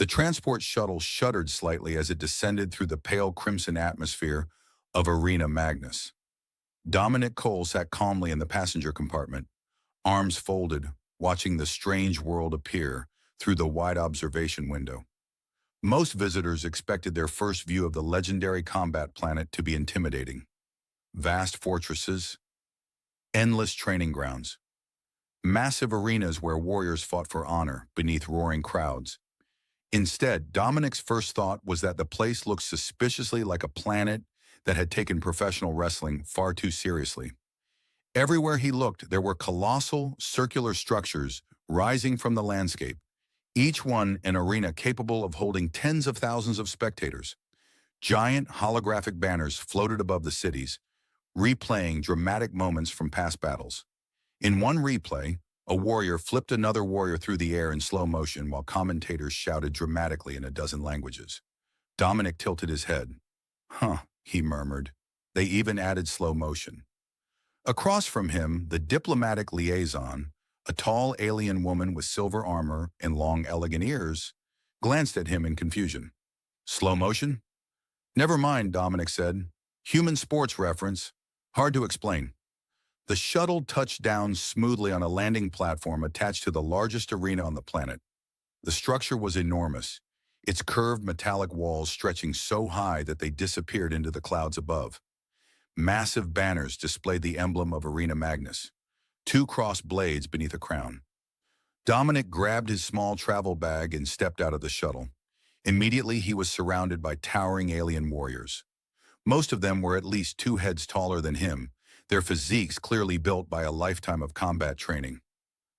The transport shuttle shuddered slightly as it descended through the pale crimson atmosphere of Arena Magnus. Dominic Cole sat calmly in the passenger compartment, arms folded, watching the strange world appear through the wide observation window. Most visitors expected their first view of the legendary combat planet to be intimidating. Vast fortresses, endless training grounds, massive arenas where warriors fought for honor beneath roaring crowds. Instead, Dominic's first thought was that the place looked suspiciously like a planet that had taken professional wrestling far too seriously. Everywhere he looked, there were colossal, circular structures rising from the landscape, each one an arena capable of holding tens of thousands of spectators. Giant holographic banners floated above the cities, replaying dramatic moments from past battles. In one replay, a warrior flipped another warrior through the air in slow motion while commentators shouted dramatically in a dozen languages. Dominic tilted his head. Huh, he murmured. They even added slow motion. Across from him, the diplomatic liaison, a tall alien woman with silver armor and long, elegant ears, glanced at him in confusion. Slow motion? Never mind, Dominic said. Human sports reference. Hard to explain. The shuttle touched down smoothly on a landing platform attached to the largest arena on the planet. The structure was enormous, its curved metallic walls stretching so high that they disappeared into the clouds above. Massive banners displayed the emblem of Arena Magnus, two crossed blades beneath a crown. Dominic grabbed his small travel bag and stepped out of the shuttle. Immediately, he was surrounded by towering alien warriors. Most of them were at least 2 heads taller than him, their physiques clearly built by a lifetime of combat training.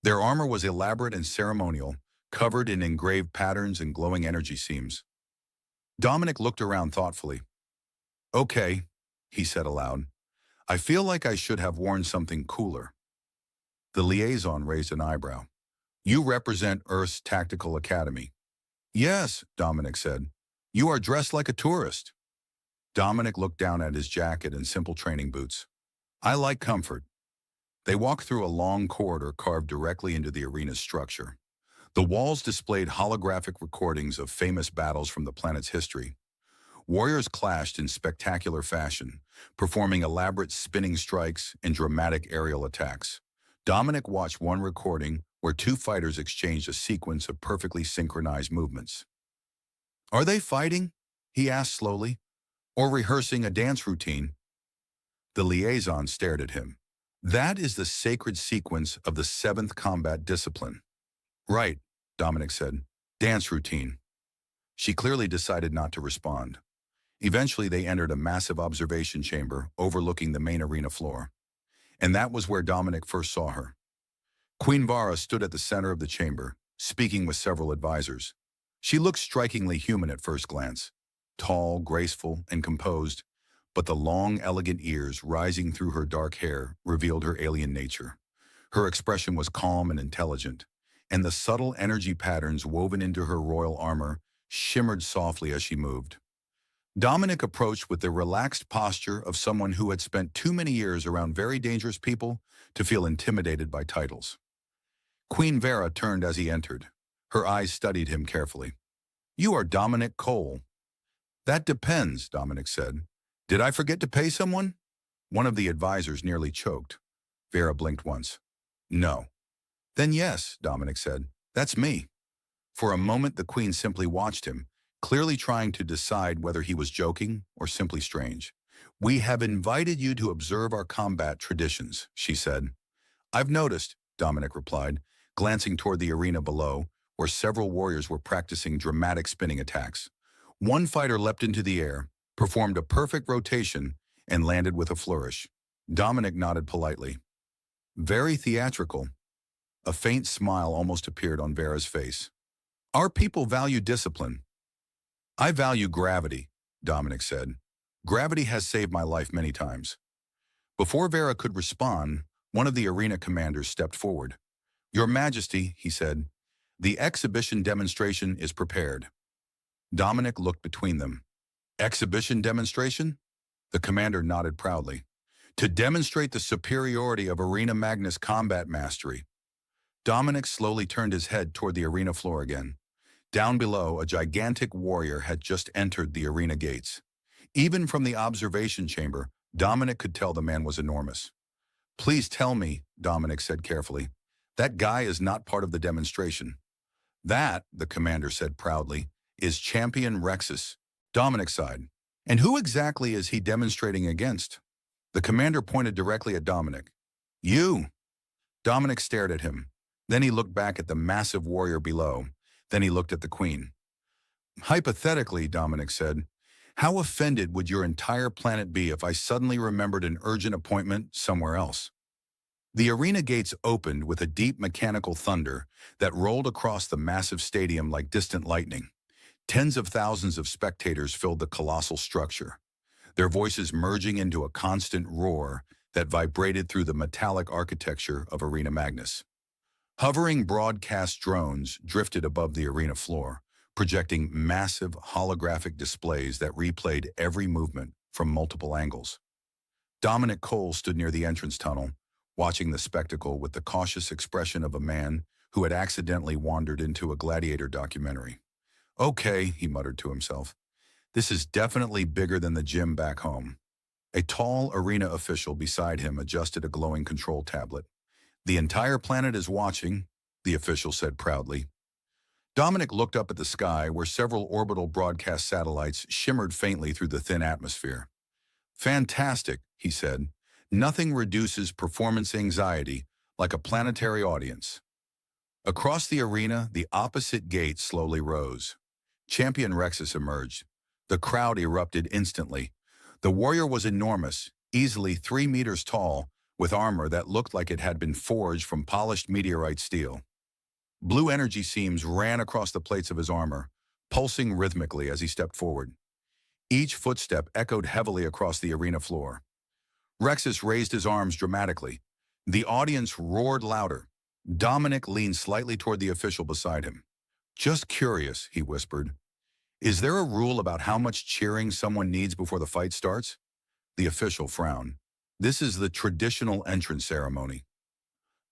Their armor was elaborate and ceremonial, covered in engraved patterns and glowing energy seams. Dominic looked around thoughtfully. Okay, he said aloud. I feel like I should have worn something cooler. The liaison raised an eyebrow. You represent Earth's Tactical Academy. Yes, Dominic said. You are dressed like a tourist. Dominic looked down at his jacket and simple training boots. I like comfort. They walked through a long corridor carved directly into the arena's structure. The walls displayed holographic recordings of famous battles from the planet's history. Warriors clashed in spectacular fashion, performing elaborate spinning strikes and dramatic aerial attacks. Dominic watched one recording where 2 fighters exchanged a sequence of perfectly synchronized movements. Are they fighting? He asked slowly. Or rehearsing a dance routine? The liaison stared at him. That is the sacred sequence of the 7th combat discipline. Right, Dominic said. Dance routine. She clearly decided not to respond. Eventually, they entered a massive observation chamber overlooking the main arena floor. And that was where Dominic first saw her. Queen Vara stood at the center of the chamber, speaking with several advisors. She looked strikingly human at first glance. Tall, graceful, and composed, but the long, elegant ears rising through her dark hair revealed her alien nature. Her expression was calm and intelligent, and the subtle energy patterns woven into her royal armor shimmered softly as she moved. Dominic approached with the relaxed posture of someone who had spent too many years around very dangerous people to feel intimidated by titles. Queen Vara turned as he entered. Her eyes studied him carefully. You are Dominic Cole. That depends, Dominic said. Did I forget to pay someone? One of the advisors nearly choked. Vara blinked once. No. Then yes, Dominic said. That's me. For a moment, the Queen simply watched him, clearly trying to decide whether he was joking or simply strange. We have invited you to observe our combat traditions, she said. I've noticed, Dominic replied, glancing toward the arena below, where several warriors were practicing dramatic spinning attacks. One fighter leapt into the air, performed a perfect rotation, and landed with a flourish. Dominic nodded politely. Very theatrical. A faint smile almost appeared on Vara's face. Our people value discipline. I value gravity, Dominic said. Gravity has saved my life many times. Before Vara could respond, one of the arena commanders stepped forward. Your Majesty, he said, the exhibition demonstration is prepared. Dominic looked between them. Exhibition demonstration? The commander nodded proudly. To demonstrate the superiority of Arena Magnus combat mastery. Dominic slowly turned his head toward the arena floor again. Down below, a gigantic warrior had just entered the arena gates. Even from the observation chamber, Dominic could tell the man was enormous. "Please tell me," Dominic said carefully, "that guy is not part of the demonstration." "That," the commander said proudly, "is Champion Rexus." Dominic sighed. "And who exactly is he demonstrating against?" The commander pointed directly at Dominic. "You." Dominic stared at him. Then he looked back at the massive warrior below. Then he looked at the queen. "Hypothetically," Dominic said, "how offended would your entire planet be if I suddenly remembered an urgent appointment somewhere else?" The arena gates opened with a deep mechanical thunder that rolled across the massive stadium like distant lightning. Tens of thousands of spectators filled the colossal structure, their voices merging into a constant roar that vibrated through the metallic architecture of Arena Magnus. Hovering broadcast drones drifted above the arena floor, projecting massive holographic displays that replayed every movement from multiple angles. Dominic Cole stood near the entrance tunnel, watching the spectacle with the cautious expression of a man who had accidentally wandered into a gladiator documentary. "Okay," he muttered to himself, "this is definitely bigger than the gym back home." A tall arena official beside him adjusted a glowing control tablet. "The entire planet is watching," the official said proudly. Dominic looked up at the sky where several orbital broadcast satellites shimmered faintly through the thin atmosphere. "Fantastic," he said. "Nothing reduces performance anxiety like a planetary audience." Across the arena, the opposite gate slowly rose. Champion Rexus emerged. The crowd erupted instantly. The warrior was enormous, easily 3 meters tall, with armor that looked like it had been forged from polished meteorite steel. Blue energy seams ran across the plates of his armor, pulsing rhythmically as he stepped forward. Each footstep echoed heavily across the arena floor. Rexus raised his arms dramatically. The audience roared louder. Dominic leaned slightly toward the official beside him. "Just curious," he whispered. "Is there a rule about how much cheering someone needs before the fight starts?" The official frowned. "This is the traditional entrance ceremony."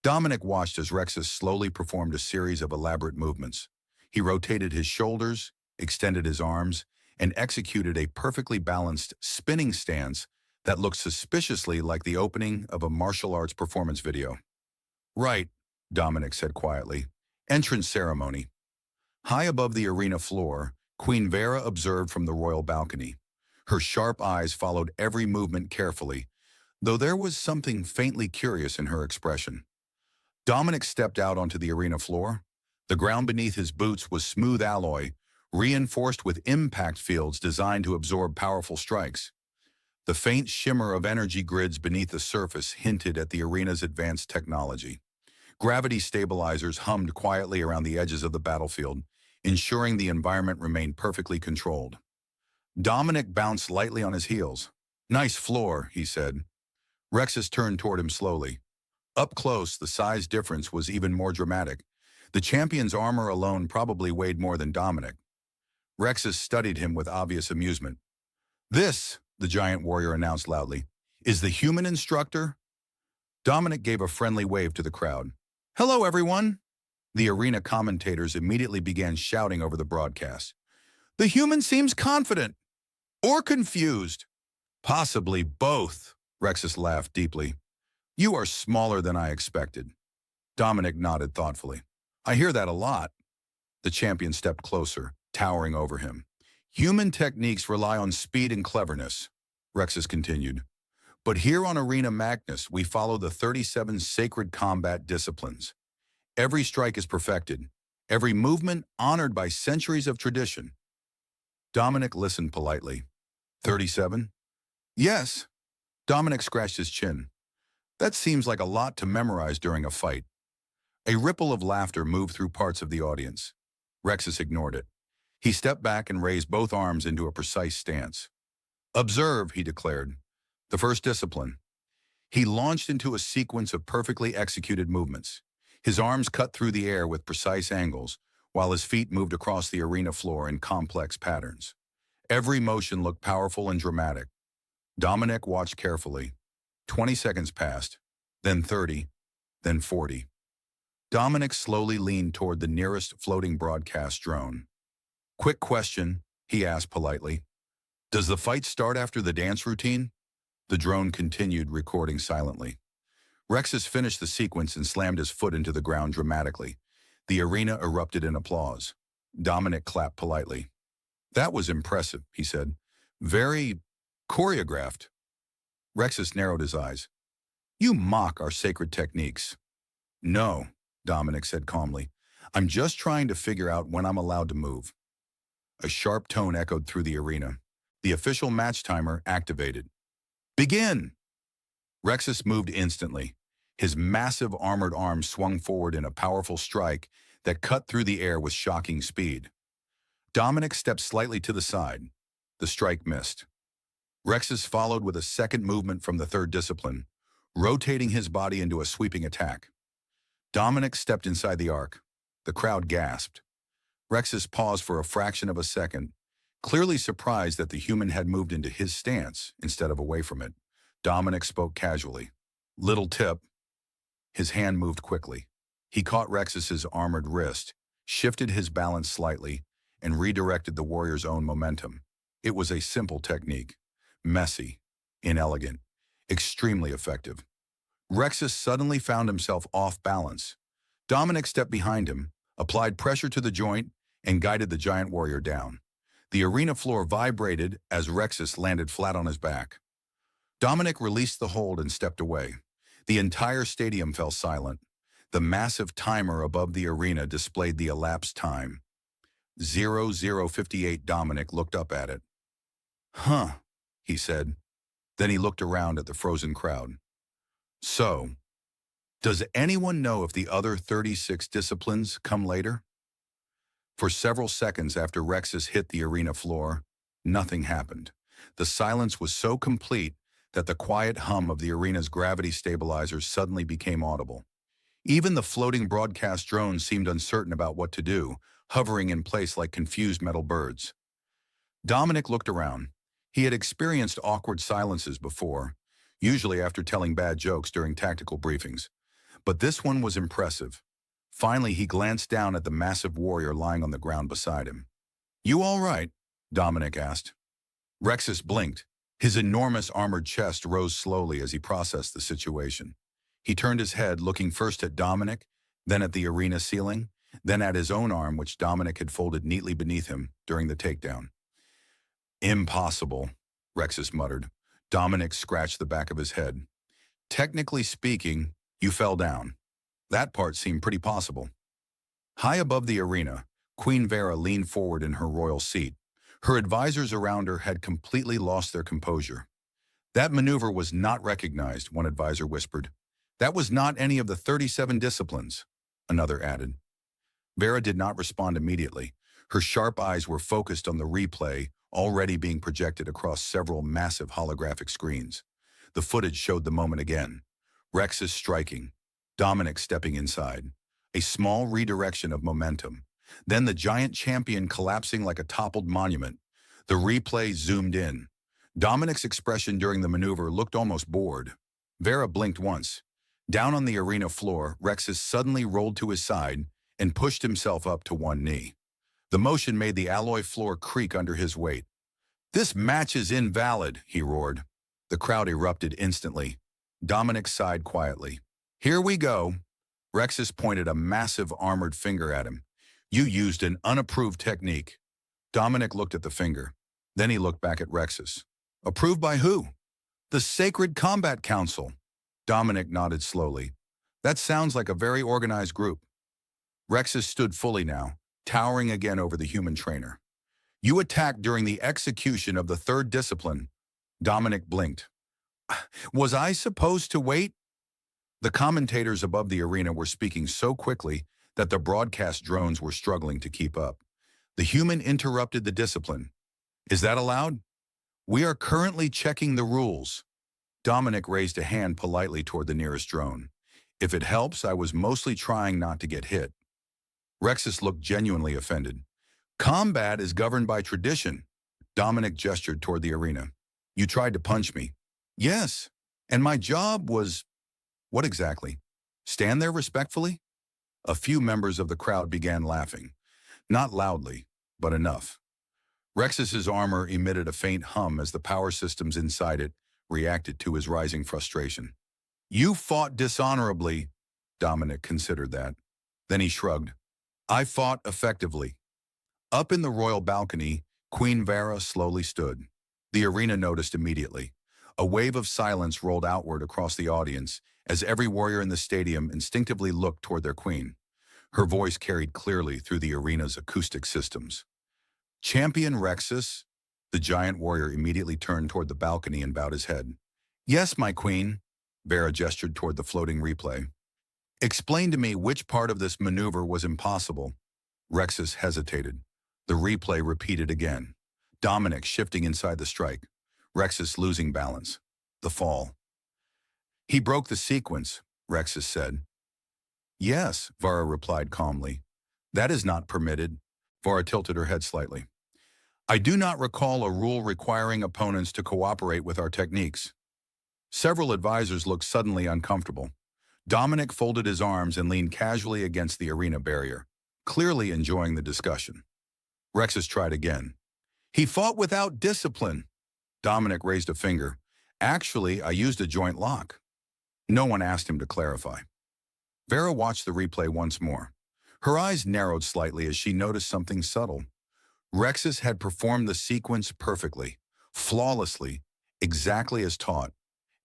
Dominic watched as Rexus slowly performed a series of elaborate movements. He rotated his shoulders, extended his arms, and executed a perfectly balanced spinning stance that looked suspiciously like the opening of a martial arts performance video. "Right," Dominic said quietly. "Entrance ceremony." High above the arena floor, Queen Vara observed from the royal balcony. Her sharp eyes followed every movement carefully, though there was something faintly curious in her expression. Dominic stepped out onto the arena floor. The ground beneath his boots was smooth alloy, reinforced with impact fields designed to absorb powerful strikes. The faint shimmer of energy grids beneath the surface hinted at the arena's advanced technology. Gravity stabilizers hummed quietly around the edges of the battlefield, ensuring the environment remained perfectly controlled. Dominic bounced lightly on his heels. "Nice floor," he said. Rexus turned toward him slowly. Up close, the size difference was even more dramatic. The champion's armor alone probably weighed more than Dominic. Rexus studied him with obvious amusement. "This," the giant warrior announced loudly, "is the human instructor." Dominic gave a friendly wave to the crowd. "Hello, everyone." The arena commentators immediately began shouting over the broadcast. "The human seems confident. Or confused." "Possibly both," Rexus laughed deeply. "You are smaller than I expected." Dominic nodded thoughtfully. "I hear that a lot." The champion stepped closer, towering over him. "Human techniques rely on speed and cleverness," Rexus continued. "But here on Arena Magnus, we follow the 37 sacred combat disciplines. Every strike is perfected, every movement honored by centuries of tradition." Dominic listened politely. 37? "Yes." Dominic scratched his chin. "That seems like a lot to memorize during a fight." A ripple of laughter moved through parts of the audience. Rexus ignored it. He stepped back and raised both arms into a precise stance. "Observe," he declared. "The first discipline." He launched into a sequence of perfectly executed movements. His arms cut through the air with precise angles, while his feet moved across the arena floor in complex patterns. Every motion looked powerful and dramatic. Dominic watched carefully. 20 seconds passed, then 30, then 40. Dominic slowly leaned toward the nearest floating broadcast drone. Quick question, he asked politely. Does the fight start after the dance routine? The drone continued recording silently. Rexus finished the sequence and slammed his foot into the ground dramatically. The arena erupted in applause. Dominic clapped politely. That was impressive, he said. Very choreographed. Rexus narrowed his eyes. You mock our sacred techniques. No, Dominic said calmly. I'm just trying to figure out when I'm allowed to move. A sharp tone echoed through the arena. The official match timer activated. Begin! Rexus moved instantly. His massive armored arm swung forward in a powerful strike that cut through the air with shocking speed. Dominic stepped slightly to the side. The strike missed. Rexus followed with a second movement from the third discipline, rotating his body into a sweeping attack. Dominic stepped inside the arc. The crowd gasped. Rexus paused for a fraction of a second, clearly surprised that the human had moved into his stance instead of away from it. Dominic spoke casually. Little tip. His hand moved quickly. He caught Rexus's armored wrist, shifted his balance slightly, and redirected the warrior's own momentum. It was a simple technique. Messy, inelegant, extremely effective. Rexus suddenly found himself off balance. Dominic stepped behind him, applied pressure to the joint, and guided the giant warrior down. The arena floor vibrated as Rexus landed flat on his back. Dominic released the hold and stepped away. The entire stadium fell silent. The massive timer above the arena displayed the elapsed time. 00:58. Dominic looked up at it. Huh, he said. Then he looked around at the frozen crowd. So, does anyone know if the other 36 disciplines come later? For several seconds after Rexus hit the arena floor, nothing happened. The silence was so complete that the quiet hum of the arena's gravity stabilizers suddenly became audible. Even the floating broadcast drones seemed uncertain about what to do, hovering in place like confused metal birds. Dominic looked around. He had experienced awkward silences before, usually after telling bad jokes during tactical briefings. But this one was impressive. Finally, he glanced down at the massive warrior lying on the ground beside him. You all right? Dominic asked. Rexus blinked. His enormous armored chest rose slowly as he processed the situation. He turned his head, looking first at Dominic, then at the arena ceiling, then at his own arm, which Dominic had folded neatly beneath him during the takedown. Impossible, Rexus muttered. Dominic scratched the back of his head. Technically speaking, you fell down. That part seemed pretty possible. High above the arena, Queen Vara leaned forward in her royal seat. Her advisors around her had completely lost their composure. That maneuver was not recognized, one advisor whispered. That was not any of the 37 disciplines, another added. Vara did not respond immediately. Her sharp eyes were focused on the replay, already being projected across several massive holographic screens. The footage showed the moment again. Rexus striking, Dominic stepping inside. A small redirection of momentum. Then the giant champion collapsing like a toppled monument. The replay zoomed in. Dominic's expression during the maneuver looked almost bored. Vara blinked once. Down on the arena floor, Rexus suddenly rolled to his side and pushed himself up to one knee. The motion made the alloy floor creak under his weight. This match is invalid, he roared. The crowd erupted instantly. Dominic sighed quietly. Here we go. Rexus pointed a massive armored finger at him. You used an unapproved technique. Dominic looked at the finger. Then he looked back at Rexus. Approved by who? The Sacred Combat Council. Dominic nodded slowly. That sounds like a very organized group. Rexus stood fully now, towering again over the human trainer. You attacked during the execution of the third discipline. Dominic blinked. Was I supposed to wait? The commentators above the arena were speaking so quickly that the broadcast drones were struggling to keep up. The human interrupted the discipline. Is that allowed? We are currently checking the rules. Dominic raised a hand politely toward the nearest drone. If it helps, I was mostly trying not to get hit. Rexus looked genuinely offended. Combat is governed by tradition. Dominic gestured toward the arena. You tried to punch me. Yes, and my job was... What exactly? Stand there respectfully? A few members of the crowd began laughing. Not loudly, but enough. Rexus's armor emitted a faint hum as the power systems inside it reacted to his rising frustration. You fought dishonorably, Dominic considered that. Then he shrugged. I fought effectively. Up in the royal balcony, Queen Vara slowly stood. The arena noticed immediately. A wave of silence rolled outward across the audience as every warrior in the stadium instinctively looked toward their queen. Her voice carried clearly through the arena's acoustic systems. Champion Rexus? The giant warrior immediately turned toward the balcony and bowed his head. Yes, my queen. Vara gestured toward the floating replay. Explain to me which part of this maneuver was impossible. Rexus hesitated. The replay repeated again. Dominic shifting inside the strike. Rexus losing balance. The fall. He broke the sequence, Rexus said. Yes, Vara replied calmly. That is not permitted. Vara tilted her head slightly. I do not recall a rule requiring opponents to cooperate with our techniques. Several advisors looked suddenly uncomfortable. Dominic folded his arms and leaned casually against the arena barrier, clearly enjoying the discussion. Rexus tried again. He fought without discipline. Dominic raised a finger. Actually, I used a joint lock. No one asked him to clarify. Vara watched the replay once more. Her eyes narrowed slightly as she noticed something subtle. Rexus had performed the sequence perfectly, flawlessly, exactly as taught,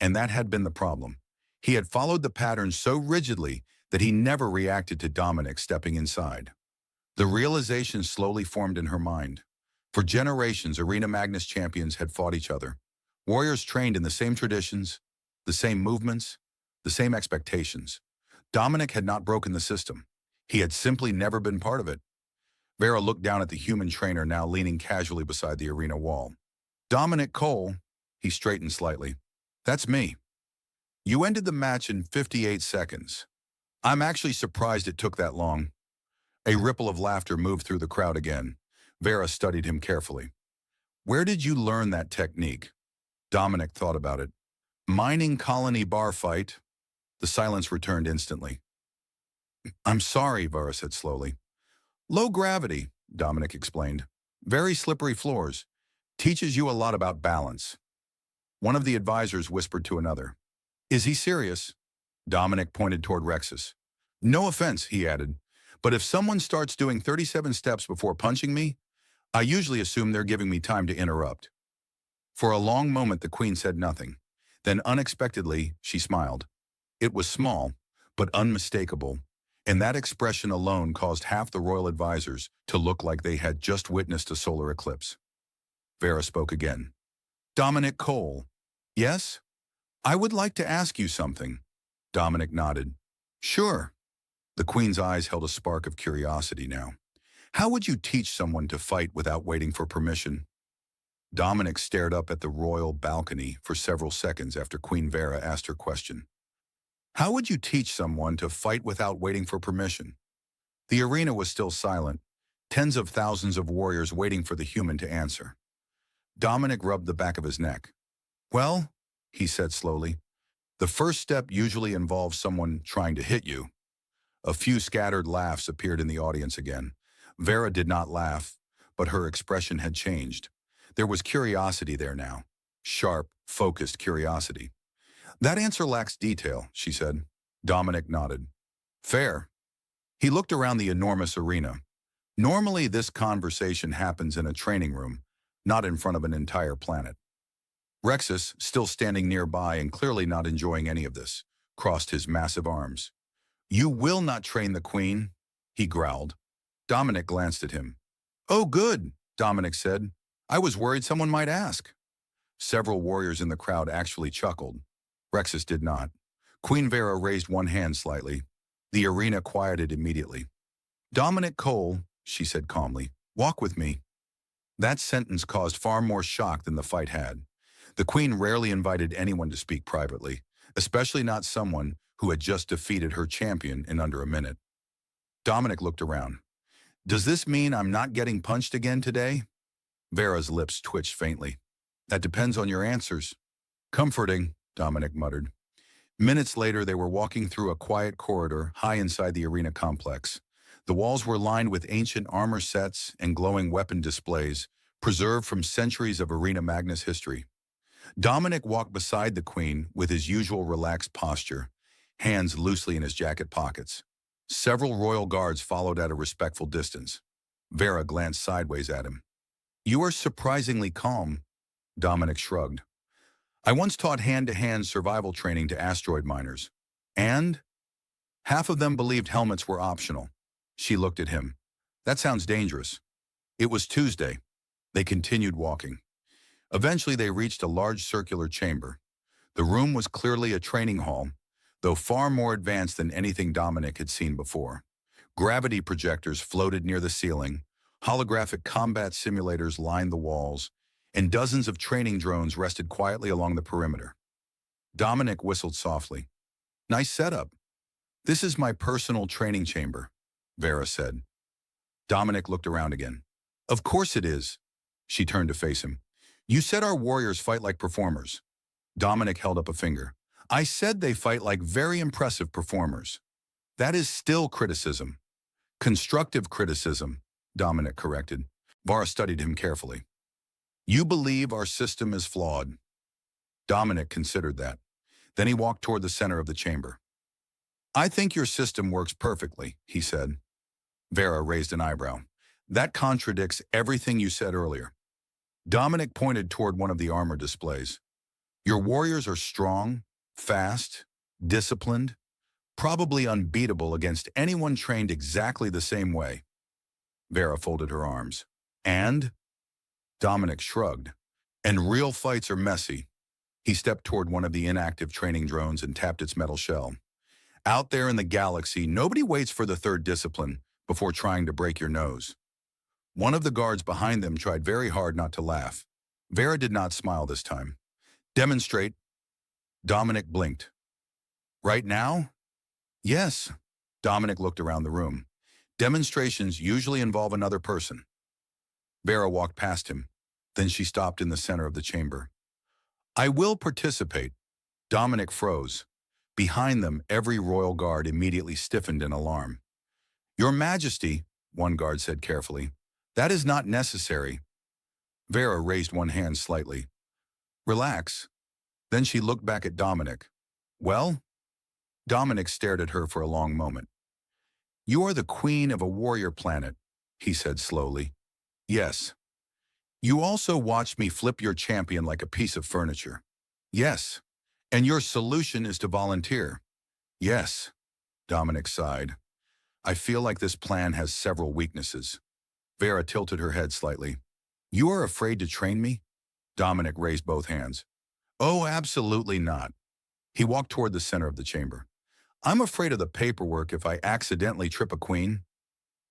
and that had been the problem. He had followed the pattern so rigidly that he never reacted to Dominic stepping inside. The realization slowly formed in her mind. For generations, Arena Magnus champions had fought each other. Warriors trained in the same traditions, the same movements, the same expectations. Dominic had not broken the system. He had simply never been part of it. Vara looked down at the human trainer now leaning casually beside the arena wall. Dominic Cole, he straightened slightly. That's me. You ended the match in 58 seconds. I'm actually surprised it took that long. A ripple of laughter moved through the crowd again. Vara studied him carefully. Where did you learn that technique? Dominic thought about it. Mining colony bar fight. The silence returned instantly. I'm sorry, Vara said slowly. Low gravity, Dominic explained. Very slippery floors. Teaches you a lot about balance. One of the advisors whispered to another. Is he serious? Dominic pointed toward Rexus. No offense, he added, but if someone starts doing 37 steps before punching me, I usually assume they're giving me time to interrupt. For a long moment, the queen said nothing. Then unexpectedly, she smiled. It was small, but unmistakable, and that expression alone caused half the royal advisors to look like they had just witnessed a solar eclipse. Vara spoke again. Dominic Cole. Yes? I would like to ask you something. Dominic nodded. Sure. The queen's eyes held a spark of curiosity now. How would you teach someone to fight without waiting for permission? Dominic stared up at the royal balcony for several seconds after Queen Vara asked her question. How would you teach someone to fight without waiting for permission? The arena was still silent, tens of thousands of warriors waiting for the human to answer. Dominic rubbed the back of his neck. Well, he said slowly, the first step usually involves someone trying to hit you. A few scattered laughs appeared in the audience again. Vara did not laugh, but her expression had changed. There was curiosity there now. Sharp, focused curiosity. That answer lacks detail, she said. Dominic nodded. Fair. He looked around the enormous arena. Normally, this conversation happens in a training room, not in front of an entire planet. Rexus, still standing nearby and clearly not enjoying any of this, crossed his massive arms. You will not train the queen, he growled. Dominic glanced at him. Oh, good, Dominic said. I was worried someone might ask. Several warriors in the crowd actually chuckled. Rexus did not. Queen Vara raised one hand slightly. The arena quieted immediately. Dominic Cole, she said calmly, walk with me. That sentence caused far more shock than the fight had. The queen rarely invited anyone to speak privately, especially not someone who had just defeated her champion in under a minute. Dominic looked around. Does this mean I'm not getting punched again today? Vara's lips twitched faintly. That depends on your answers. Comforting, Dominic muttered. Minutes later, they were walking through a quiet corridor high inside the arena complex. The walls were lined with ancient armor sets and glowing weapon displays, preserved from centuries of Arena Magnus history. Dominic walked beside the queen with his usual relaxed posture, hands loosely in his jacket pockets. Several royal guards followed at a respectful distance. Vara glanced sideways at him. "You are surprisingly calm," Dominic shrugged. "I once taught hand-to-hand survival training to asteroid miners. And half of them believed helmets were optional." She looked at him. "That sounds dangerous." It was Tuesday. They continued walking. Eventually they reached a large circular chamber. The room was clearly a training hall, though far more advanced than anything Dominic had seen before. Gravity projectors floated near the ceiling, holographic combat simulators lined the walls, and dozens of training drones rested quietly along the perimeter. Dominic whistled softly. "Nice setup." "This is my personal training chamber," Vara said. Dominic looked around again. "Of course it is." She turned to face him. "You said our warriors fight like performers." Dominic held up a finger. "I said they fight like very impressive performers." "That is still criticism." "Constructive criticism," Dominic corrected. Vara studied him carefully. "You believe our system is flawed." Dominic considered that. Then he walked toward the center of the chamber. "I think your system works perfectly," he said. Vara raised an eyebrow. "That contradicts everything you said earlier." Dominic pointed toward one of the armor displays. "Your warriors are strong, fast, disciplined, probably unbeatable against anyone trained exactly the same way." Vara folded her arms. "And?" Dominic shrugged. "And real fights are messy." He stepped toward one of the inactive training drones and tapped its metal shell. "Out there in the galaxy, nobody waits for the third discipline before trying to break your nose." One of the guards behind them tried very hard not to laugh. Vara did not smile this time. "Demonstrate." Dominic blinked. "Right now?" "Yes." Dominic looked around the room. "Demonstrations usually involve another person." Vara walked past him. Then she stopped in the center of the chamber. "I will participate." Dominic froze. Behind them, every royal guard immediately stiffened in alarm. "Your Majesty," one guard said carefully, "that is not necessary." Vara raised one hand slightly. "Relax." Then she looked back at Dominic. "Well?" Dominic stared at her for a long moment. "You are the queen of a warrior planet," he said slowly. "Yes." "You also watched me flip your champion like a piece of furniture." "Yes." "And your solution is to volunteer." "Yes." Dominic sighed. "I feel like this plan has several weaknesses." Vara tilted her head slightly. "You are afraid to train me?" Dominic raised both hands. "Oh, absolutely not." He walked toward the center of the chamber. "I'm afraid of the paperwork if I accidentally trip a queen."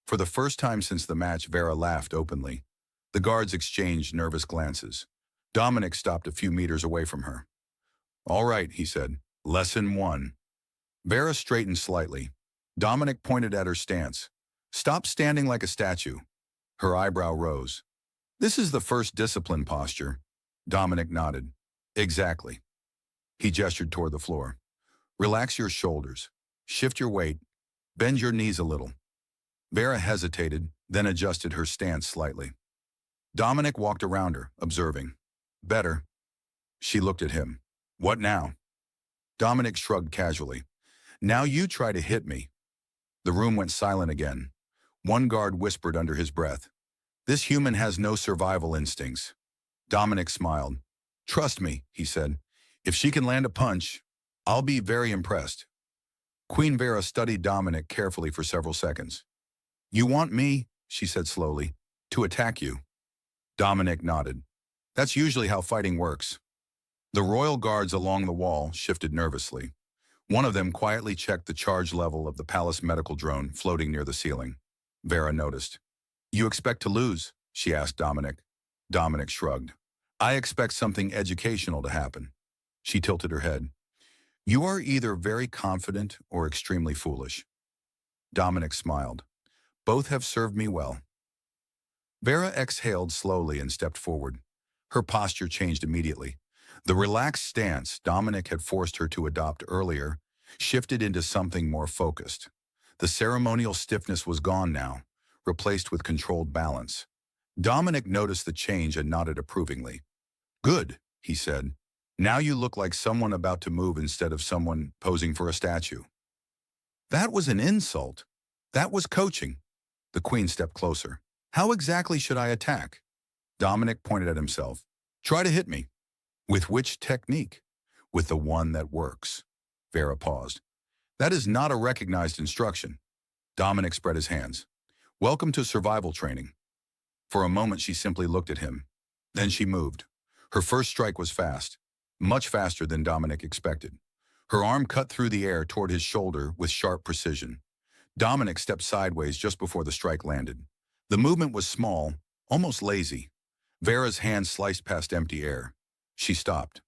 For the first time since the match, Vara laughed openly. The guards exchanged nervous glances. Dominic stopped a few meters away from her. "All right," he said. "Lesson 1." Vara straightened slightly. Dominic pointed at her stance. "Stop standing like a statue." Her eyebrow rose. "This is the first discipline posture." Dominic nodded. "Exactly." He gestured toward the floor. "Relax your shoulders. Shift your weight. Bend your knees a little." Vara hesitated, then adjusted her stance slightly. Dominic walked around her, observing. "Better." She looked at him. "What now?" Dominic shrugged casually. "Now you try to hit me." The room went silent again. One guard whispered under his breath, "This human has no survival instincts." Dominic smiled. "Trust me," he said. "If she can land a punch, I'll be very impressed." Queen Vara studied Dominic carefully for several seconds. "You want me," she said slowly, "to attack you?" Dominic nodded. "That's usually how fighting works." The royal guards along the wall shifted nervously. One of them quietly checked the charge level of the palace medical drone floating near the ceiling. Vara noticed. "You expect to lose?" she asked Dominic. Dominic shrugged. "I expect something educational to happen." She tilted her head. "You are either very confident or extremely foolish." Dominic smiled. "Both have served me well." Vara exhaled slowly and stepped forward. Her posture changed immediately. The relaxed stance Dominic had forced her to adopt earlier shifted into something more focused. The ceremonial stiffness was gone now, replaced with controlled balance. Dominic noticed the change and nodded approvingly. "Good," he said. "Now you look like someone about to move instead of someone posing for a statue." That was an insult. That was coaching. The Queen stepped closer. "How exactly should I attack?" Dominic pointed at himself. "Try to hit me." "With which technique?" "With the one that works." Vara paused. "That is not a recognized instruction." Dominic spread his hands. "Welcome to survival training." For a moment she simply looked at him. Then she moved. Her first strike was fast, much faster than Dominic expected. Her arm cut through the air toward his shoulder with sharp precision. Dominic stepped sideways just before the strike landed. The movement was small, almost lazy. Vara's hand sliced past empty air. She stopped.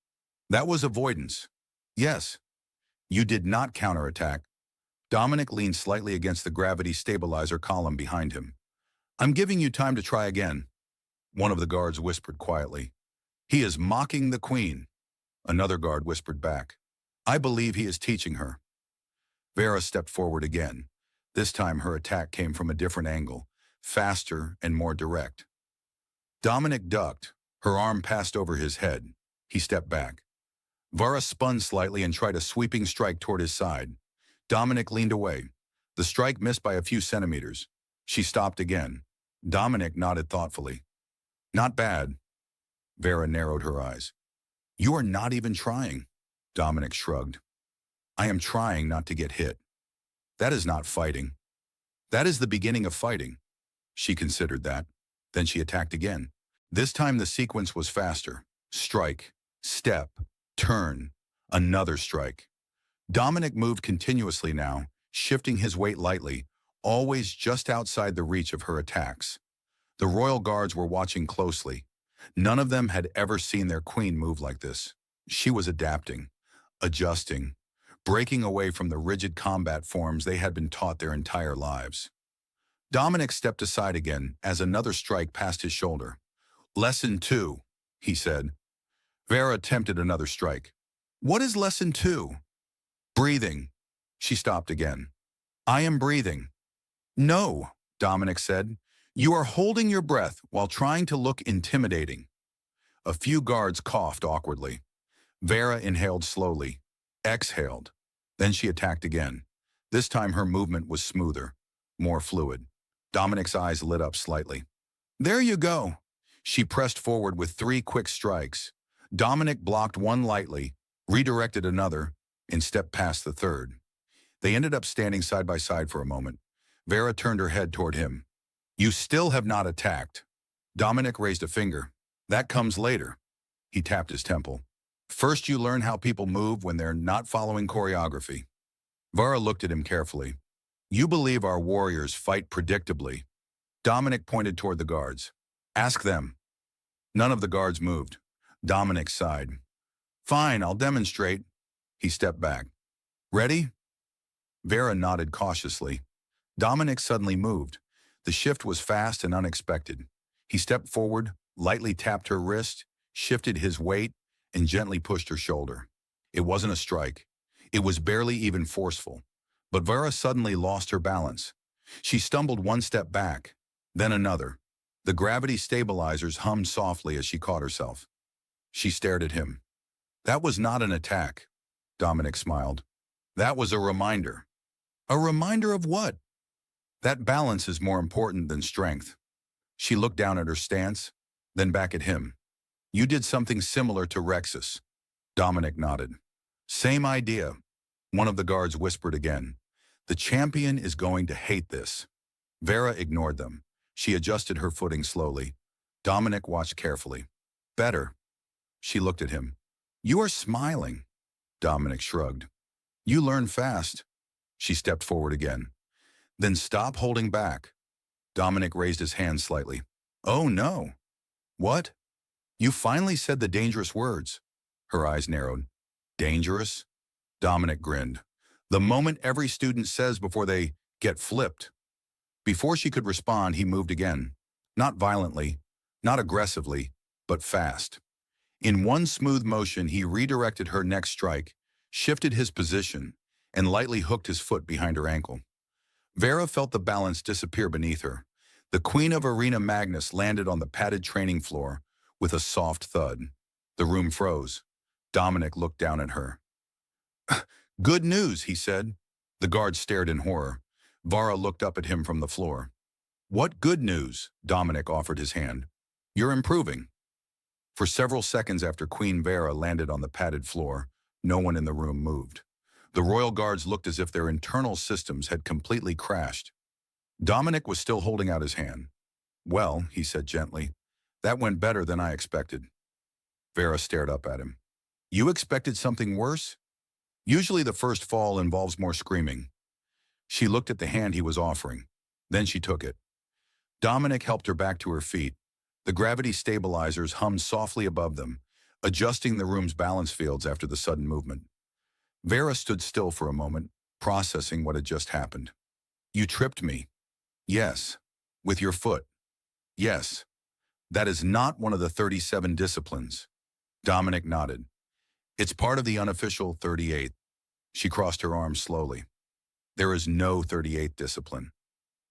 "That was avoidance." "Yes." "You did not counterattack." Dominic leaned slightly against the gravity stabilizer column behind him. "I'm giving you time to try again." One of the guards whispered quietly. "He is mocking the Queen." Another guard whispered back. "I believe he is teaching her." Vara stepped forward again. This time her attack came from a different angle, faster and more direct. Dominic ducked. Her arm passed over his head. He stepped back. Vara spun slightly and tried a sweeping strike toward his side. Dominic leaned away. The strike missed by a few centimeters. She stopped again. Dominic nodded thoughtfully. "Not bad." Vara narrowed her eyes. "You are not even trying." Dominic shrugged. "I am trying not to get hit." "That is not fighting." "That is the beginning of fighting." She considered that. Then she attacked again. This time the sequence was faster. Strike, step, turn, another strike. Dominic moved continuously now, shifting his weight lightly, always just outside the reach of her attacks. The royal guards were watching closely. None of them had ever seen their queen move like this. She was adapting, adjusting, breaking away from the rigid combat forms they had been taught their entire lives. Dominic stepped aside again as another strike passed his shoulder. "Lesson 2, he said. Vara attempted another strike. "What is lesson 2? "Breathing." She stopped again. "I am breathing." "No," Dominic said. "You are holding your breath while trying to look intimidating." A few guards coughed awkwardly. Vara inhaled slowly, exhaled. Then she attacked again. This time her movement was smoother, more fluid. Dominic's eyes lit up slightly. "There you go." She pressed forward with 3 quick strikes. Dominic blocked one lightly, redirected another, and stepped past the third. They ended up standing side by side for a moment. Vara turned her head toward him. "You still have not attacked." Dominic raised a finger. "That comes later." He tapped his temple. "First you learn how people move when they're not following choreography." Vara looked at him carefully. "You believe our warriors fight predictably." Dominic pointed toward the guards. "Ask them." None of the guards moved. Dominic sighed. "Fine, I'll demonstrate." He stepped back. "Ready?" Vara nodded cautiously. Dominic suddenly moved. The shift was fast and unexpected. He stepped forward, lightly tapped her wrist, shifted his weight, and gently pushed her shoulder. It wasn't a strike. It was barely even forceful. But Vara suddenly lost her balance. She stumbled one step back, then another. The gravity stabilizers hummed softly as she caught herself. She stared at him. "That was not an attack," Dominic smiled. "That was a reminder." "A reminder of what?" "That balance is more important than strength." She looked down at her stance, then back at him. "You did something similar to Rexus." Dominic nodded. "Same idea." One of the guards whispered again. "The champion is going to hate this." Vara ignored them. She adjusted her footing slowly. Dominic watched carefully. "Better." She looked at him. "You are smiling." Dominic shrugged. "You learn fast." She stepped forward again. "Then stop holding back." Dominic raised his hand slightly. "Oh no." "What?" "You finally said the dangerous words." Her eyes narrowed. "Dangerous?" Dominic grinned. "The moment every student says before they get flipped." Before she could respond, he moved again. Not violently, not aggressively, but fast. In one smooth motion, he redirected her next strike, shifted his position, and lightly hooked his foot behind her ankle. Vara felt the balance disappear beneath her. The Queen of Arena Magnus landed on the padded training floor with a soft thud. The room froze. Dominic looked down at her. Good news, he said. The guard stared in horror. Vara looked up at him from the floor. What good news? Dominic offered his hand. You're improving. For several seconds after Queen Vara landed on the padded floor, no one in the room moved. The royal guards looked as if their internal systems had completely crashed. Dominic was still holding out his hand. Well, he said gently, that went better than I expected. Vara stared up at him. You expected something worse? Usually the first fall involves more screaming. She looked at the hand he was offering. Then she took it. Dominic helped her back to her feet. The gravity stabilizers hummed softly above them, adjusting the room's balance fields after the sudden movement. Vara stood still for a moment, processing what had just happened. You tripped me. Yes. With your foot. Yes. That is not one of the 37 disciplines. Dominic nodded. It's part of the unofficial 38th. She crossed her arms slowly. There is no 38th discipline.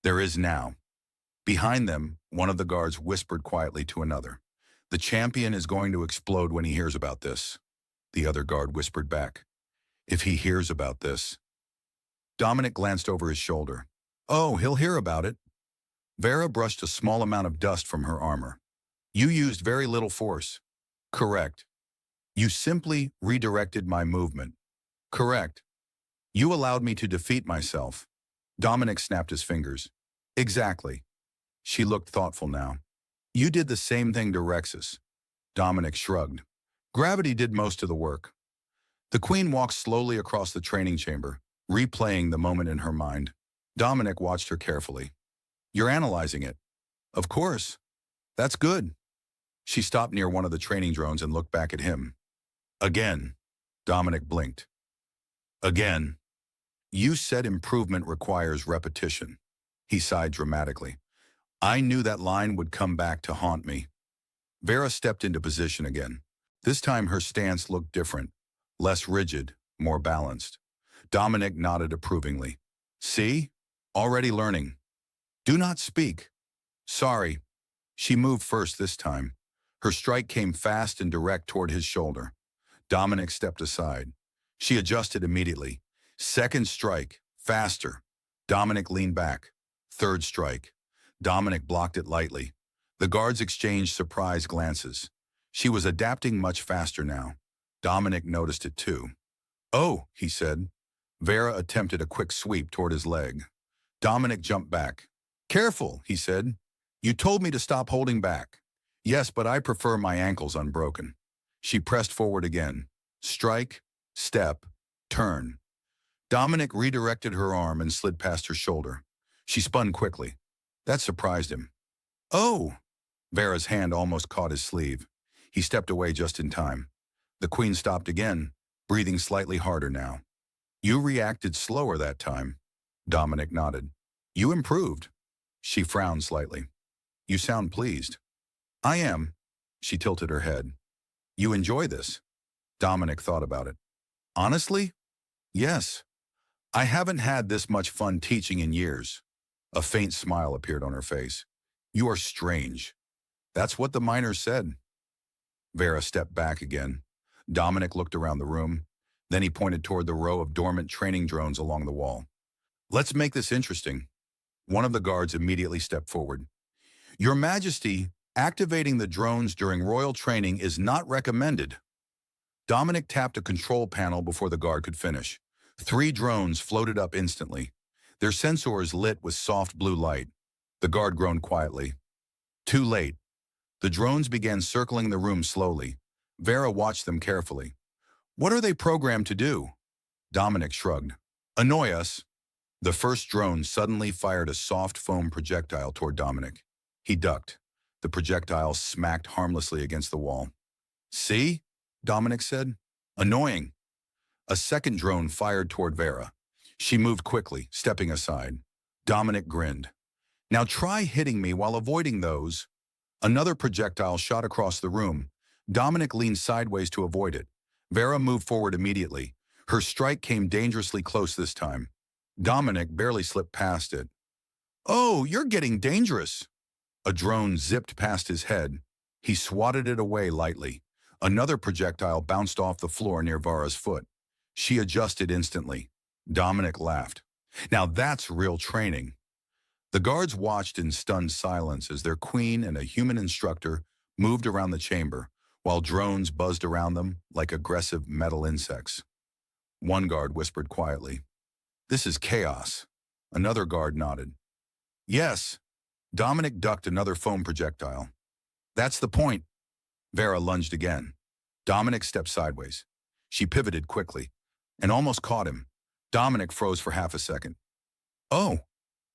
There is now. Behind them, one of the guards whispered quietly to another. The champion is going to explode when he hears about this. The other guard whispered back. If he hears about this. Dominic glanced over his shoulder. Oh, he'll hear about it. Vara brushed a small amount of dust from her armor. You used very little force. Correct. You simply redirected my movement. Correct. You allowed me to defeat myself. Dominic snapped his fingers. Exactly. She looked thoughtful now. You did the same thing to Rexus. Dominic shrugged. Gravity did most of the work. The Queen walked slowly across the training chamber, replaying the moment in her mind. Dominic watched her carefully. You're analyzing it. Of course. That's good. She stopped near one of the training drones and looked back at him. Again. Dominic blinked. Again. You said improvement requires repetition. He sighed dramatically. I knew that line would come back to haunt me. Vara stepped into position again. This time her stance looked different. Less rigid, more balanced. Dominic nodded approvingly. See? Already learning. Do not speak. Sorry. She moved first this time. Her strike came fast and direct toward his shoulder. Dominic stepped aside. She adjusted immediately. Second strike. Faster. Dominic leaned back. Third strike. Dominic blocked it lightly. The guards exchanged surprised glances. She was adapting much faster now. Dominic noticed it too. Oh, he said. Vara attempted a quick sweep toward his leg. Dominic jumped back. Careful, he said. You told me to stop holding back. Yes, but I prefer my ankles unbroken. She pressed forward again. Strike, step, turn. Dominic redirected her arm and slid past her shoulder. She spun quickly. That surprised him. Oh! Vara's hand almost caught his sleeve. He stepped away just in time. The Queen stopped again, breathing slightly harder now. You reacted slower that time. Dominic nodded. You improved. She frowned slightly. You sound pleased. I am. She tilted her head. You enjoy this? Dominic thought about it. Honestly? Yes. I haven't had this much fun teaching in years. A faint smile appeared on her face. You are strange. That's what the miners said. Vara stepped back again. Dominic looked around the room. Then he pointed toward the row of dormant training drones along the wall. Let's make this interesting. One of the guards immediately stepped forward. Your Majesty, activating the drones during royal training is not recommended. Dominic tapped a control panel before the guard could finish. 3 drones floated up instantly. Their sensors lit with soft blue light. The guard groaned quietly. Too late. The drones began circling the room slowly. Vara watched them carefully. What are they programmed to do? Dominic shrugged. Annoy us. The first drone suddenly fired a soft foam projectile toward Dominic. He ducked. The projectile smacked harmlessly against the wall. See? Dominic said. Annoying. A second drone fired toward Vara. She moved quickly, stepping aside. Dominic grinned. Now try hitting me while avoiding those. Another projectile shot across the room. Dominic leaned sideways to avoid it. Vara moved forward immediately. Her strike came dangerously close this time. Dominic barely slipped past it. "Oh, you're getting dangerous." A drone zipped past his head. He swatted it away lightly. Another projectile bounced off the floor near Vara's foot. She adjusted instantly. Dominic laughed. "Now that's real training." The guards watched in stunned silence as their queen and a human instructor moved around the chamber, while drones buzzed around them like aggressive metal insects. One guard whispered quietly, "This is chaos." Another guard nodded. "Yes." Dominic ducked another foam projectile. "That's the point." Vara lunged again. Dominic stepped sideways. She pivoted quickly and almost caught him. Dominic froze for half a second. "Oh."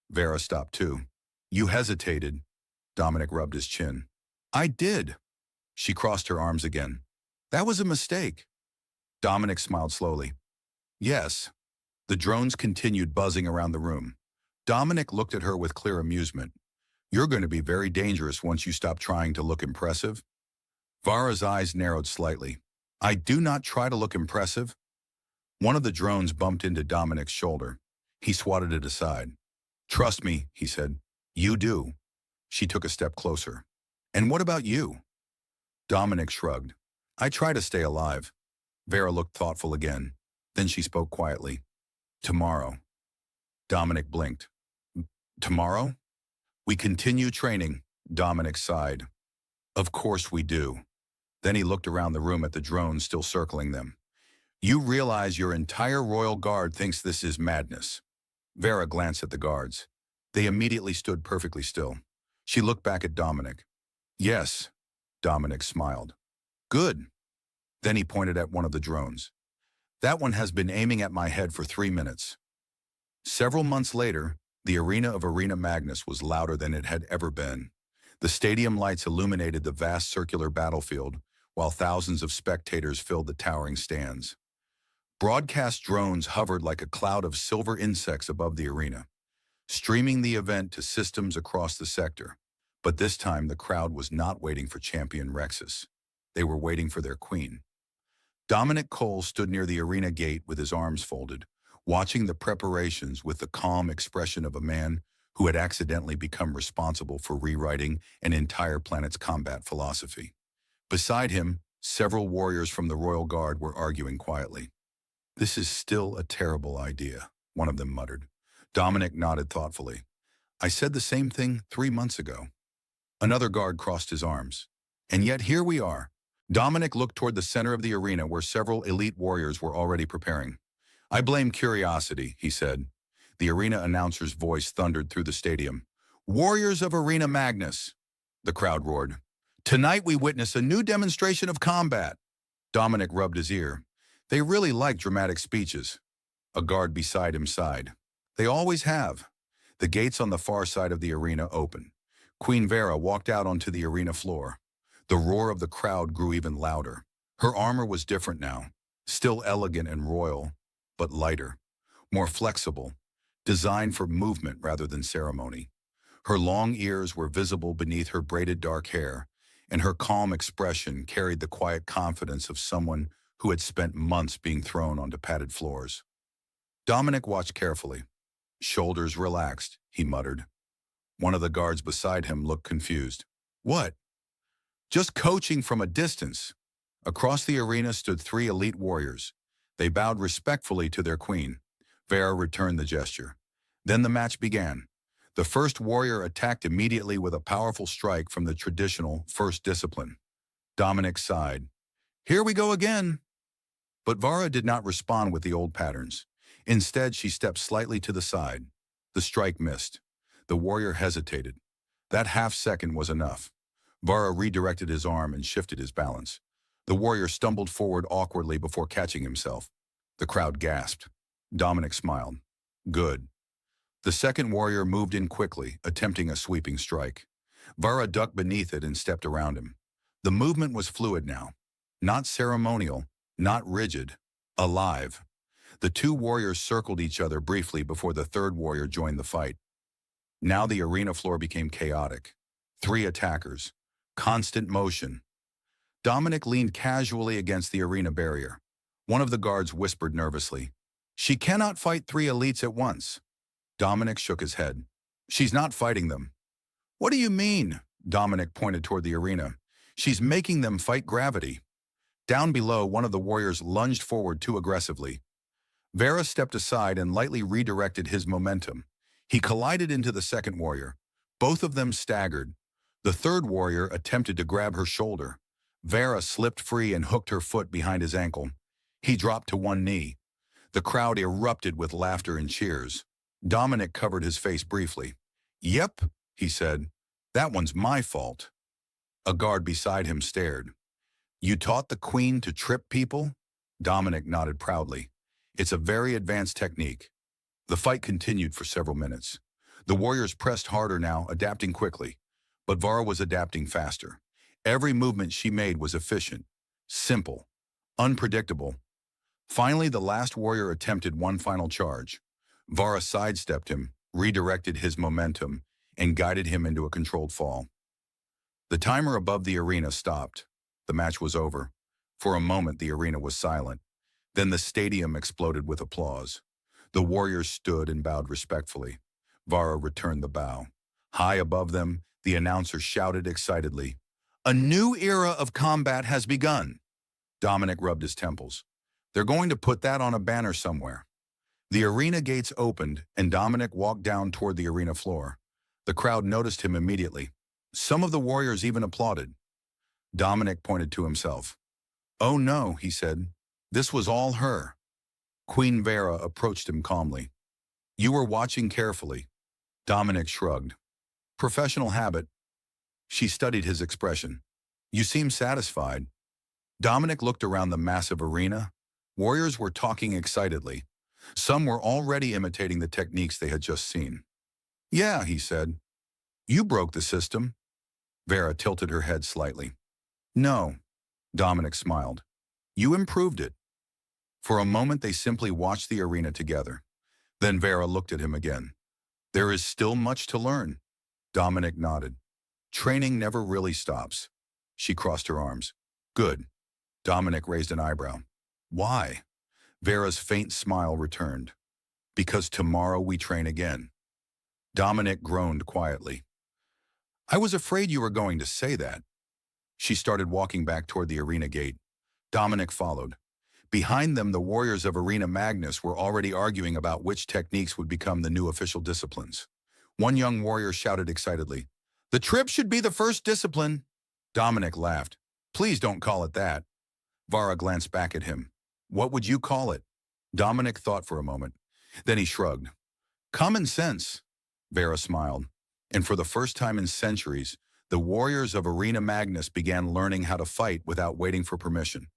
Vara stopped too. "You hesitated." Dominic rubbed his chin. "I did." She crossed her arms again. "That was a mistake." Dominic smiled slowly. "Yes." The drones continued buzzing around the room. Dominic looked at her with clear amusement. "You're going to be very dangerous once you stop trying to look impressive." Vara's eyes narrowed slightly. "I do not try to look impressive." One of the drones bumped into Dominic's shoulder. He swatted it aside. "Trust me," he said. "You do." She took a step closer. "And what about you?" Dominic shrugged. "I try to stay alive." Vara looked thoughtful again. Then she spoke quietly. "Tomorrow." Dominic blinked. "Tomorrow?" "We continue training," Dominic sighed. "Of course we do." Then he looked around the room at the drones still circling them. "You realize your entire royal guard thinks this is madness." Vara glanced at the guards. They immediately stood perfectly still. She looked back at Dominic. "Yes," Dominic smiled. "Good." Then he pointed at one of the drones. "That one has been aiming at my head for 3 minutes." Several months later, the arena of Arena Magnus was louder than it had ever been. The stadium lights illuminated the vast circular battlefield, while thousands of spectators filled the towering stands. Broadcast drones hovered like a cloud of silver insects above the arena, streaming the event to systems across the sector. But this time, the crowd was not waiting for champion Rexus. They were waiting for their queen. Dominic Cole stood near the arena gate with his arms folded, watching the preparations with the calm expression of a man who had accidentally become responsible for rewriting an entire planet's combat philosophy. Beside him, several warriors from the Royal Guard were arguing quietly. "This is still a terrible idea," one of them muttered. Dominic nodded thoughtfully. "I said the same thing 3 months ago." Another guard crossed his arms. "And yet here we are." Dominic looked toward the center of the arena where several elite warriors were already preparing. "I blame curiosity," he said. The arena announcer's voice thundered through the stadium. "Warriors of Arena Magnus!" The crowd roared. "Tonight we witness a new demonstration of combat." Dominic rubbed his ear. "They really like dramatic speeches." A guard beside him sighed. "They always have." The gates on the far side of the arena opened. Queen Vara walked out onto the arena floor. The roar of the crowd grew even louder. Her armor was different now, still elegant and royal, but lighter, more flexible, designed for movement rather than ceremony. Her long ears were visible beneath her braided dark hair, and her calm expression carried the quiet confidence of someone who had spent months being thrown onto padded floors. Dominic watched carefully. "Shoulders relaxed," he muttered. One of the guards beside him looked confused. "What?" "Just coaching from a distance." Across the arena stood 3 elite warriors. They bowed respectfully to their queen. Vara returned the gesture. Then the match began. The first warrior attacked immediately with a powerful strike from the traditional first discipline. Dominic sighed. "Here we go again." But Vara did not respond with the old patterns. Instead, she stepped slightly to the side. The strike missed. The warrior hesitated. That half-second was enough. Vara redirected his arm and shifted his balance. The warrior stumbled forward awkwardly before catching himself. The crowd gasped. Dominic smiled. "Good." The second warrior moved in quickly, attempting a sweeping strike. Vara ducked beneath it and stepped around him. The movement was fluid now. Not ceremonial, not rigid, alive. The 2 warriors circled each other briefly before the third warrior joined the fight. Now the arena floor became chaotic. 3 attackers. Constant motion. Dominic leaned casually against the arena barrier. One of the guards whispered nervously, She cannot fight three elites at once. Dominic shook his head. She's not fighting them. What do you mean? Dominic pointed toward the arena. She's making them fight gravity. Down below, one of the warriors lunged forward too aggressively. Vara stepped aside and lightly redirected his momentum. He collided into the second warrior. Both of them staggered. The third warrior attempted to grab her shoulder. Vara slipped free and hooked her foot behind his ankle. He dropped to one knee. The crowd erupted with laughter and cheers. Dominic covered his face briefly. "Yep," he said. "That one's my fault." A guard beside him stared. "You taught the Queen to trip people?" Dominic nodded proudly. "It's a very advanced technique." The fight continued for several minutes. The warriors pressed harder now, adapting quickly. But Vara was adapting faster. Every movement she made was efficient, simple, unpredictable. Finally, the last warrior attempted one final charge. Vara sidestepped him, redirected his momentum, and guided him into a controlled fall. The timer above the arena stopped. The match was over. For a moment, the arena was silent. Then the stadium exploded with applause. The warriors stood and bowed respectfully. Vara returned the bow. High above them, the announcer shouted excitedly, "A new era of combat has begun." Dominic rubbed his temples. "They're going to put that on a banner somewhere." The arena gates opened, and Dominic walked down toward the arena floor. The crowd noticed him immediately. Some of the warriors even applauded. Dominic pointed to himself. "Oh no," he said. "This was all her." Queen Vara approached him calmly. "You were watching carefully." Dominic shrugged. "Professional habit." She studied his expression. "You seem satisfied." Dominic looked around the massive arena. Warriors were talking excitedly. Some were already imitating the techniques they had just seen. "Yeah," he said. "You broke the system." Vara tilted her head slightly. "No," Dominic smiled. "You improved it." For a moment, they simply watched the arena together. Then Vara looked at him again. "There is still much to learn." Dominic nodded. "Training never really stops." She crossed her arms. "Good." Dominic raised an eyebrow. "Why?" Vara's faint smile returned. "Because tomorrow we train again." Dominic groaned quietly. "I was afraid you were going to say that." She started walking back toward the arena gate. Dominic followed. Behind them, the warriors of Arena Magnus were already arguing about which techniques would become the new official disciplines. One young warrior shouted excitedly, "The trip should be the first discipline." Dominic laughed. "Please don't call it that." Vara glanced back at him. "What would you call it?" Dominic thought for a moment. Then he shrugged. "Common sense." Vara smiled. And for the first time in centuries, the warriors of Arena Magnus began learning how to fight without waiting for permission.